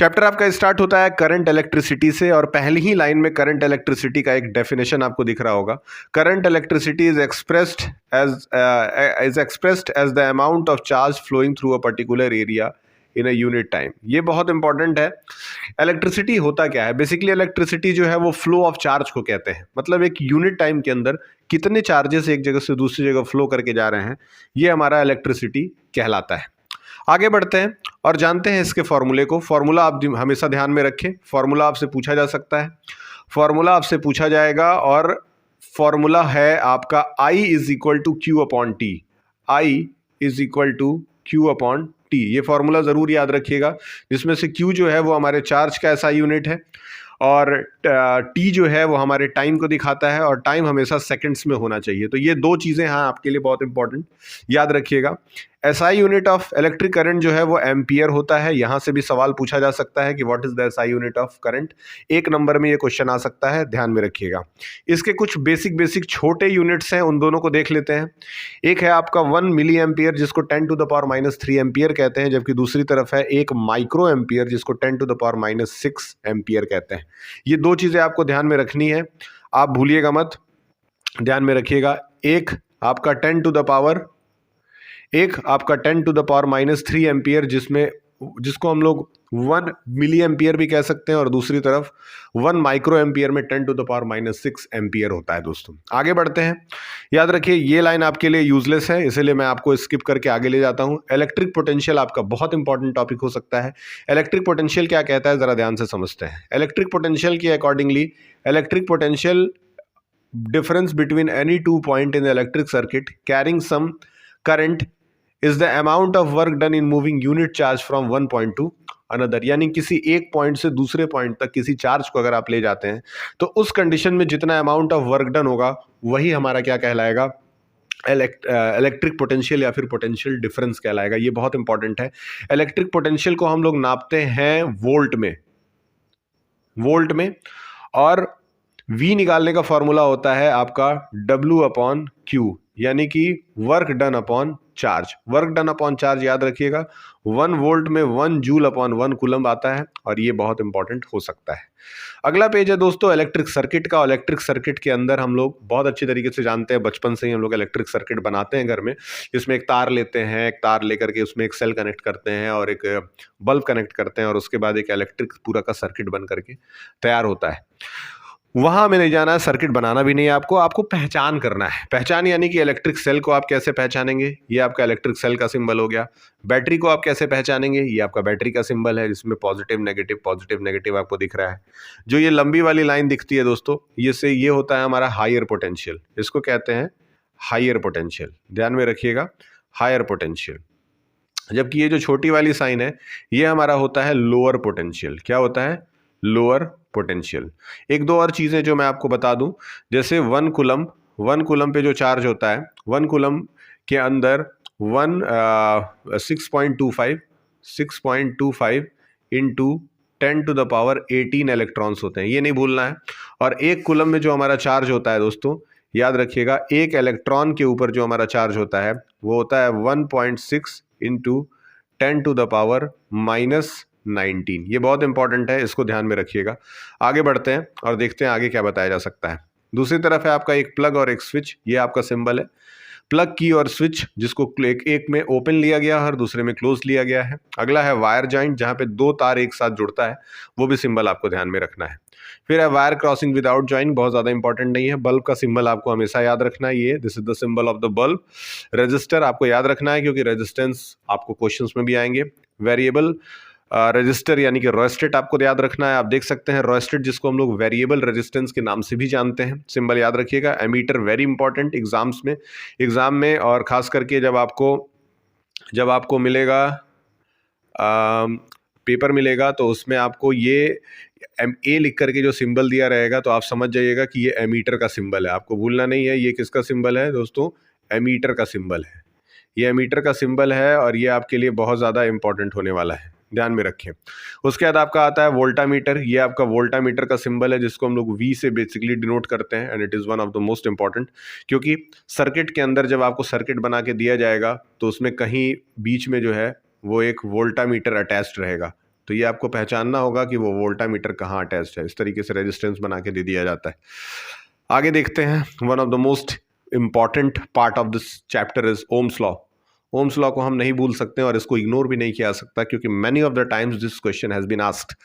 Chapter आपका start होता है करंट इलेक्ट्रिसिटी से और पहली ही लाइन में करंट इलेक्ट्रिसिटी का एक डेफिनेशन आपको दिख रहा होगा। Current electricity is expressed as the amount of charge flowing through a particular area in a unit time. ये बहुत इंपॉर्टेंट है। इलेक्ट्रिसिटी होता क्या है? बेसिकली इलेक्ट्रिसिटी जो है वो फ्लो ऑफ चार्ज को कहते हैं। मतलब एक यूनिट टाइम के अंदर कितने चार्जेस एक जगह से दूसरी जगह फ्लो करके जा रहे हैं, ये हमारा इलेक्ट्रिसिटी कहलाता है। आगे बढ़ते हैं और जानते हैं इसके फॉर्मूले को। फॉर्मूला आप हमेशा ध्यान में रखें, फॉर्मूला आपसे पूछा जा सकता है, फॉर्मूला आपसे पूछा जाएगा और फॉर्मूला है आपका I is equal to Q upon T. I is equal to Q upon T, ये फॉर्मूला जरूर याद रखिएगा, जिसमें से Q जो है वो हमारे चार्ज का ऐसा यूनिट है और T जो है वो हमारे टाइम को दिखाता है और टाइम हमेशा सेकंड्स में होना चाहिए। तो ये दो चीज़ें हाँ आपके लिए बहुत इंपॉर्टेंट याद रखिएगा। SI unit of electric current जो है वो एम्पियर होता है। यहाँ से भी सवाल पूछा जा सकता है कि what is the SI unit of current. एक नंबर में ये क्वेश्चन आ सकता है, ध्यान में रखिएगा। इसके कुछ बेसिक छोटे यूनिट्स हैं, उन दोनों को देख लेते हैं। एक है आपका 1 मिली एम्पियर जिसको 10⁻³ एम्पियर कहते हैं, जबकि दूसरी तरफ है 1 माइक्रो एम्पियर जिसको 10⁻6 एम्पियर कहते हैं। ये दो चीज़ें आपको ध्यान में रखनी है, आप भूलिएगा मत, ध्यान में रखिएगा। एक आपका 10⁻³ एम्पियर जिसको हम लोग 1 मिली एम्पियर भी कह सकते हैं और दूसरी तरफ 1 माइक्रो एम्पियर में 10⁻6 एम्पियर होता है। दोस्तों आगे बढ़ते हैं। याद रखिए ये लाइन आपके लिए यूजलेस है, इसलिए मैं आपको स्किप करके आगे ले जाता हूं। इलेक्ट्रिक पोटेंशियल आपका बहुत इंपॉर्टेंट टॉपिक हो सकता है। इलेक्ट्रिक पोटेंशियल क्या कहता है, जरा ध्यान से समझते हैं। इलेक्ट्रिक पोटेंशियल के accordingly electric potential difference between any 2 point in the electric circuit carrying some current is the amount of work done in moving unit charge from one point to another। यानी किसी एक point से दूसरे point तक किसी charge को अगर आप ले जाते हैं तो उस कंडीशन में जितना अमाउंट ऑफ वर्क डन होगा वही हमारा क्या कहलाएगा, इलेक्ट्रिक पोटेंशियल या फिर पोटेंशियल डिफरेंस कहलाएगा। ये बहुत इंपॉर्टेंट है। इलेक्ट्रिक पोटेंशियल को हम लोग नापते हैं वोल्ट में और V निकालने का फॉर्मूला होता है आपका W/Q, यानी कि work done upon charge. Work done upon charge याद रखिएगा 1 वोल्ट में 1 जूल/1 कूलम्ब आता है और ये बहुत इंपॉर्टेंट हो सकता है। अगला पेज है दोस्तों इलेक्ट्रिक सर्किट का। इलेक्ट्रिक सर्किट के अंदर हम लोग बहुत अच्छी तरीके से जानते हैं, बचपन से ही हम लोग इलेक्ट्रिक सर्किट बनाते हैं घर में। इसमें एक तार लेते हैं, एक तार लेकर के उसमें एक सेल कनेक्ट करते हैं और एक बल्ब कनेक्ट करते हैं और उसके बाद एक इलेक्ट्रिक पूरा का सर्किट बन करके तैयार होता है। वहां में नहीं जाना है, सर्किट बनाना भी नहीं है आपको पहचान करना है। पहचान यानी कि इलेक्ट्रिक सेल को आप कैसे पहचानेंगे, ये आपका इलेक्ट्रिक सेल का सिंबल हो गया। बैटरी को आप कैसे पहचानेंगे, ये आपका बैटरी का सिंबल है जिसमें पॉजिटिव नेगेटिव आपको दिख रहा है। जो ये लंबी वाली लाइन दिखती है दोस्तों, ये होता है हमारा हायर पोटेंशियल, इसको कहते हैं हायर पोटेंशियल। ध्यान में रखिएगा, हायर पोटेंशियल। जबकि ये जो छोटी वाली साइन है ये हमारा होता है लोअर पोटेंशियल। क्या होता है? Lower potential. एक दो और चीज़ें जो मैं आपको बता दूं, जैसे 1 कूलम्ब पे जो चार्ज होता है, 1 कूलम्ब के अंदर 6.25 इंटू 10⁻18 इलेक्ट्रॉन्स होते हैं, ये नहीं भूलना है। और 1 कूलम्ब में जो हमारा चार्ज होता है दोस्तों, याद रखिएगा, एक इलेक्ट्रॉन के ऊपर जो हमारा चार्ज होता है वो होता है 1.6 इंटू 10⁻19। ये बहुत इंपॉर्टेंट है, इसको ध्यान में रखिएगा। आगे बढ़ते हैं और देखते हैं आगे क्या बताया जा सकता है। दूसरी तरफ है आपका एक प्लग और एक स्विच, ये आपका सिंबल है। प्लग की और स्विच जिसको एक में ओपन लिया गया है और दूसरे में क्लोज लिया गया है। अगला है वायर जॉइंट, जहां पे 2 तार एक साथ जुड़ता है, वो भी सिंबल आपको ध्यान में रखना है। फिर है वायर क्रॉसिंग विदाउट जॉइंट, बहुत ज्यादा इंपॉर्टेंट नहीं है। बल्ब का सिंबल आपको हमेशा याद रखना है, ये this is the symbol of the bulb. Register आपको याद रखना है क्योंकि रेजिस्टेंस आपको क्वेश्चंस में भी आएंगे। वेरिएबल रजिस्टर यानी कि रॉयस्टेट आपको याद रखना है। आप देख सकते हैं रॉयस्टेट जिसको हम लोग वेरिएबल रेजिस्टेंस के नाम से भी जानते हैं, सिंबल याद रखिएगा। एमीटर वेरी इंपॉर्टेंट एग्जाम में और खास करके जब आपको मिलेगा पेपर मिलेगा तो उसमें आपको ये ए लिख करके जो सिंबल दिया रहेगा तो आप समझ जाइएगा कि ये एमीटर का सिंबल है। आपको भूलना नहीं है ये किसका सिंबल है दोस्तों, एमीटर का सिंबल है। ये एमीटर का सिंबल है और ये आपके लिए बहुत ज़्यादा इंपॉर्टेंट होने वाला है, ध्यान में रखें। उसके बाद आपका आता है वोल्टामीटर, ये आपका वोल्टामीटर का सिंबल है जिसको हम लोग V से बेसिकली डिनोट करते हैं and it is one of the most important, क्योंकि सर्किट के अंदर जब आपको सर्किट बना के दिया जाएगा तो उसमें कहीं बीच में जो है वो एक वोल्टामीटर अटैच्ड रहेगा। तो ये आपको पहचानना होगा कि वो वोल्टामीटर कहाँ अटैच्ड है। इस तरीके से रेजिस्टेंस बना के दे दिया जाता है। आगे देखते हैं, one of the most important part of this chapter is Ohm's law. Ohm's law को हम नहीं भूल सकते और इसको इग्नोर भी नहीं किया जा सकता, क्योंकि many of the times this question has been asked.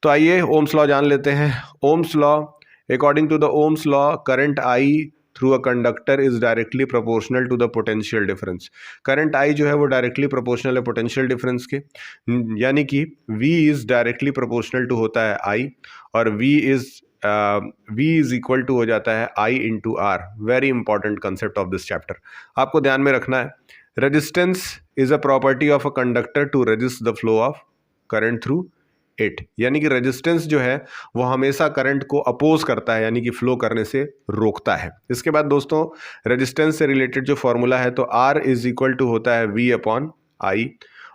तो आइए ओम्स लॉ जान लेते हैं। Ohm's law, according to the Ohm's law, current I through a conductor is directly proportional to the potential difference. Current I जो है वो directly proportional है potential difference के, यानी कि V is directly proportional to होता है I, और V इज इक्वल टू हो जाता है I into R. Very important concept of this chapter, आपको ध्यान में रखना है। Resistance is a property of a conductor to resist the flow of current through it, यानी कि रेजिस्टेंस जो है वो हमेशा करंट को अपोज करता है, यानी कि फ्लो करने से रोकता है। इसके बाद दोस्तों, रेजिस्टेंस से रिलेटेड जो फॉर्मूला है, तो R इज इक्वल टू होता है V अपॉन I,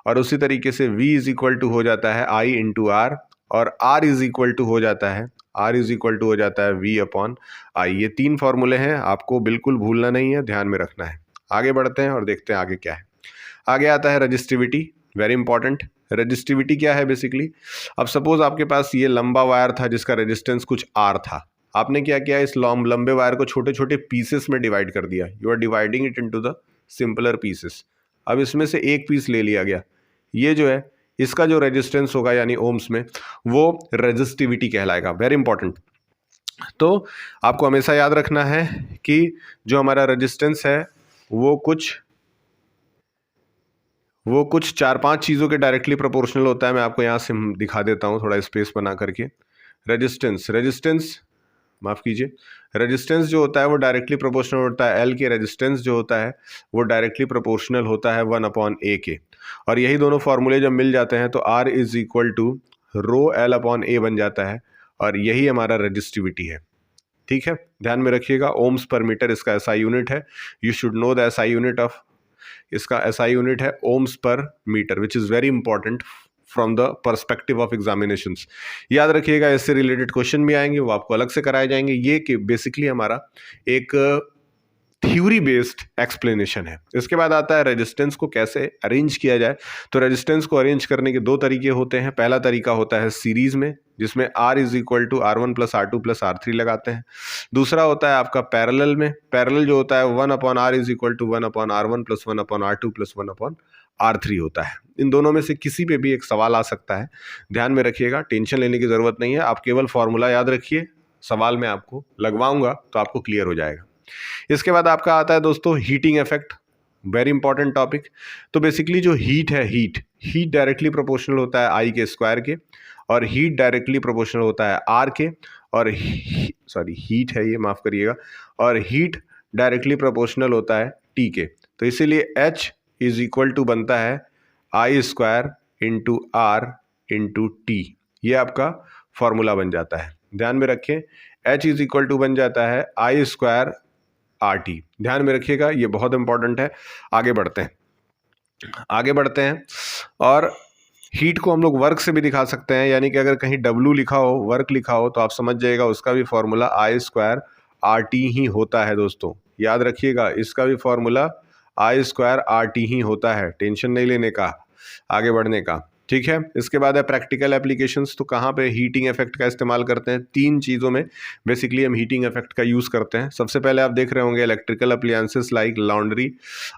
और उसी तरीके से V इज इक्वल टू हो जाता है I इंटू आर, और R इज इक्वल टू हो जाता है V अपॉन I। ये तीन फॉर्मूले हैं, आपको बिल्कुल भूलना नहीं है, ध्यान में रखना है। आगे बढ़ते हैं और देखते हैं आगे क्या है। आगे आता है रजिस्टिविटी, वेरी इंपॉर्टेंट। रजिस्टिविटी क्या है बेसिकली, अब सपोज आपके पास ये लंबा वायर था जिसका रेजिस्टेंस कुछ R था। आपने क्या किया, इस लंबे वायर को छोटे छोटे पीसेस में डिवाइड कर दिया। You are dividing it into the simpler pieces. अब इसमें से एक पीस ले लिया गया, ये जो है इसका जो रेजिस्टेंस होगा यानी ओम्स में, वो रजिस्टिविटी कहलाएगा। Very important. तो आपको हमेशा याद रखना है कि जो हमारा रेजिस्टेंस है वो कुछ 4-5 चीज़ों के डायरेक्टली प्रोपोर्शनल होता है। मैं आपको यहाँ से दिखा देता हूँ थोड़ा स्पेस बना करके। रेजिस्टेंस माफ़ कीजिए, रेजिस्टेंस जो होता है वो डायरेक्टली प्रोपोर्शनल होता है एल के। रेजिस्टेंस जो होता है वो डायरेक्टली प्रोपोर्शनल होता है 1/A के, और यही दोनों फॉर्मूले जब मिल जाते हैं तो R is equal to rho L upon A बन जाता है, और यही हमारा रजिस्टिविटी है। ठीक है, ध्यान में रखिएगा। ओम्स पर मीटर इसका SI यूनिट है। You should know the SI unit of, इसका SI यूनिट है ohms per metre, which is very important from the perspective of examinations. याद रखिएगा, इससे रिलेटेड क्वेश्चन भी आएंगे, वो आपको अलग से कराए जाएंगे। ये कि बेसिकली हमारा एक थ्योरी बेस्ड एक्सप्लेनेशन है। इसके बाद आता है रेजिस्टेंस को कैसे अरेंज किया जाए। तो रेजिस्टेंस को अरेंज करने के दो तरीके होते हैं। पहला तरीका होता है सीरीज में, जिसमें R is equal to R1 plus R2 plus R3 लगाते हैं। दूसरा होता है आपका पैरेलल में। पैरेलल जो होता है 1/R is equal to 1/R1 plus 1/R2 plus 1/R3 होता है। इन दोनों में से किसी पे भी एक सवाल आ सकता है, ध्यान में रखिएगा। टेंशन लेने की ज़रूरत नहीं है, आप केवल फॉर्मूला याद रखिए, सवाल में आपको लगवाऊंगा तो आपको क्लियर हो जाएगा। इसके बाद आपका आता है दोस्तों heating effect, very important topic. तो बेसिकली जो हीट है, हीट डायरेक्टली प्रोपोर्शनल होता है I के स्क्वायर के, और हीट डायरेक्टली प्रोपोर्शनल होता है R के, और हीट है ये, माफ़ करिएगा, और हीट डायरेक्टली प्रोपोर्शनल होता है T के। तो इसीलिए H इज इक्वल टू बनता है I square into R into T। ये आपका फॉर्मूला बन जाता है, ध्यान में रखें। H इज इक्वल टू बन जाता है I स्क्वायर RT, ध्यान में रखिएगा, ये बहुत इंपॉर्टेंट है। आगे बढ़ते हैं और हीट को हम लोग वर्क से भी दिखा सकते हैं, यानी कि अगर कहीं W लिखा हो, वर्क लिखा हो, तो आप समझ जाइएगा उसका भी फॉर्मूला I स्क्वायर RT ही होता है दोस्तों। याद रखिएगा, इसका भी फॉर्मूला I स्क्वायर RT ही होता है। टेंशन नहीं लेने का, आगे बढ़ने का, ठीक है। इसके बाद है प्रैक्टिकल एप्लीकेशंस। तो कहाँ पे हीटिंग इफेक्ट का इस्तेमाल करते हैं? 3 चीज़ों में बेसिकली हम हीटिंग इफेक्ट का यूज़ करते हैं। सबसे पहले आप देख रहे होंगे electrical appliances like laundry,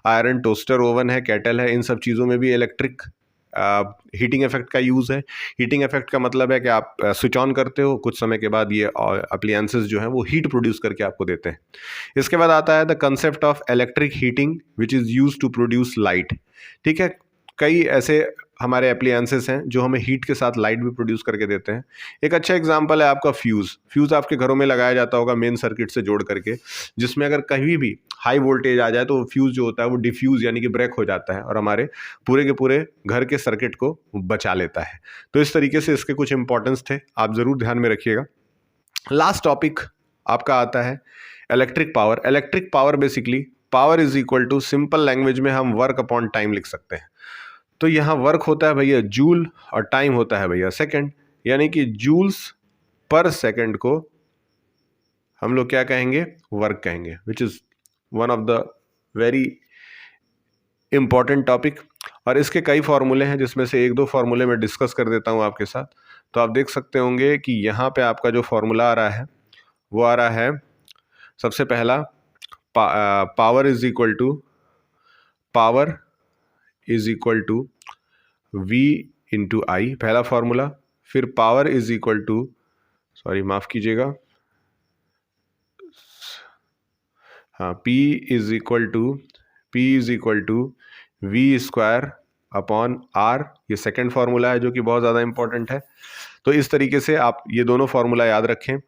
iron, toaster, oven है, केटल है, इन सब चीज़ों में भी इलेक्ट्रिक हीटिंग इफेक्ट का यूज़ है। हीटिंग इफेक्ट का मतलब है कि आप स्विच ऑन करते हो, कुछ समय के बाद ये अप्लायंसेस जो हैं वो हीट प्रोड्यूस करके आपको देते हैं। इसके बाद आता है the concept of electric heating which is use to produce light. ठीक है, कई ऐसे हमारे एप्लायंसेस हैं जो हमें हीट के साथ लाइट भी प्रोड्यूस करके देते हैं। एक अच्छा एग्जांपल है आपका फ्यूज़ आपके घरों में लगाया जाता होगा मेन सर्किट से जोड़ करके, जिसमें अगर कहीं भी हाई वोल्टेज आ जाए तो फ्यूज़ जो होता है वो डिफ्यूज़ यानी कि ब्रेक हो जाता है और हमारे पूरे के पूरे घर के सर्किट को बचा लेता है। तो इस तरीके से इसके कुछ इंपॉर्टेंस थे, आप ज़रूर ध्यान में रखिएगा। लास्ट टॉपिक आपका आता है electric power. Electric power basically power is equal to, simple language में हम वर्क अपॉन टाइम लिख सकते हैं। तो यहाँ वर्क होता है भैया जूल और टाइम होता है भैया सेकंड, यानी कि जूल्स पर सेकंड को हम लोग क्या कहेंगे? वर्क कहेंगे, which is one of the very important topic. और इसके कई फॉर्मूले हैं, जिसमें से एक दो फॉर्मूले मैं डिस्कस कर देता हूँ आपके साथ। तो आप देख सकते होंगे कि यहाँ पे आपका जो फॉर्मूला आ रहा है वो आ रहा है, सबसे पहला power is equal to V into I, पहला फॉर्मूला। फिर power is equal to, sorry माफ कीजिएगा, हाँ, P is equal to V square upon R, ये सेकेंड फार्मूला है जो कि बहुत ज़्यादा इंपॉर्टेंट है। तो इस तरीके से आप ये दोनों फार्मूला याद रखें।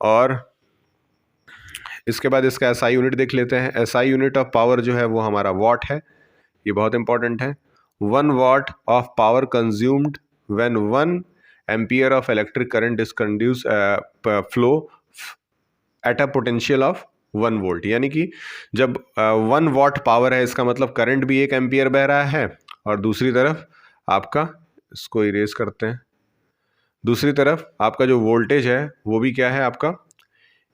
और इसके बाद इसका एसआई यूनिट देख लेते हैं। एसआई यूनिट ऑफ पावर जो है वो हमारा वॉट है, ये बहुत इंपॉर्टेंट है। 1 watt of power consumed when 1 ampere of electric current is conduce flow at a potential of 1 volt, यानी कि जब 1 watt पावर है, इसका मतलब करंट भी 1 एम्पियर बह रहा है, और दूसरी तरफ आपका, इसको इरेज करते हैं, दूसरी तरफ आपका जो वोल्टेज है वो भी क्या है, आपका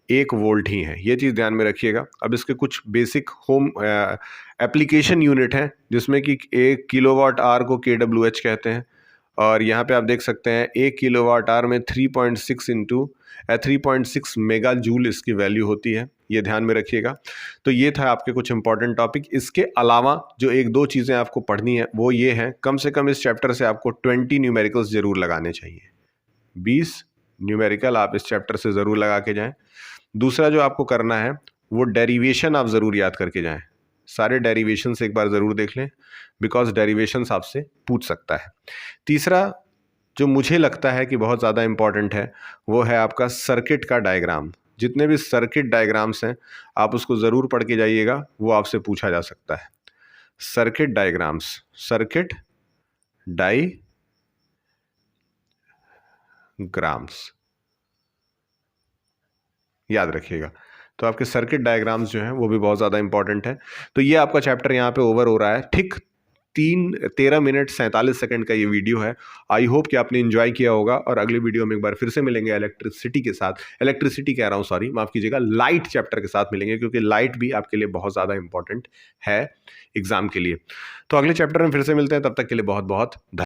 1 वोल्ट ही है। ये चीज़ ध्यान में रखिएगा। अब इसके कुछ बेसिक होम एप्लीकेशन यूनिट हैं, जिसमें कि 1 किलोवाट आवर को kWh कहते हैं। और यहाँ पे आप देख सकते हैं 1 किलोवाट आवर में 3.6 मेगा जूल इसकी वैल्यू होती है, ये ध्यान में रखिएगा। तो ये था आपके कुछ इंपॉर्टेंट टॉपिक। इसके अलावा जो एक दो चीज़ें आपको पढ़नी है वो ये हैं, कम से कम इस चैप्टर से आपको 20 न्यूमेरिकल्स ज़रूर लगाने चाहिए। 20 न्यूमेरिकल आप इस चैप्टर से ज़रूर लगा के जाएँ। दूसरा जो आपको करना है वो डेरिवेशन आप ज़रूर याद करके जाएं। सारे डेरिवेशन से एक बार ज़रूर देख लें, बिकॉज डेरिवेशन आपसे पूछ सकता है। तीसरा जो मुझे लगता है कि बहुत ज़्यादा इंपॉर्टेंट है वो है आपका सर्किट का डायग्राम। जितने भी सर्किट डायग्राम्स हैं आप उसको ज़रूर पढ़ के जाइएगा, वो आपसे पूछा जा सकता है। सर्किट डायग्राम्स, सर्किट डायग्राम्स याद रखिएगा। तो आपके सर्किट डायग्राम्स जो हैं वो भी बहुत ज़्यादा इंपॉर्टेंट है। तो ये आपका चैप्टर यहाँ पे ओवर हो रहा है। ठीक 13 मिनट 47 सेकंड का ये वीडियो है। आई होप कि आपने एंजॉय किया होगा, और अगले वीडियो में एक बार फिर से मिलेंगे इलेक्ट्रिसिटी के साथ, इलेक्ट्रिसिटी कह रहा हूँ, सॉरी माफ़ कीजिएगा, लाइट चैप्टर के साथ मिलेंगे, क्योंकि लाइट भी आपके लिए बहुत ज़्यादा इंपॉर्टेंट है एग्जाम के लिए। तो अगले चैप्टर में फिर से मिलते हैं, तब तक के लिए बहुत बहुत धन्यवाद।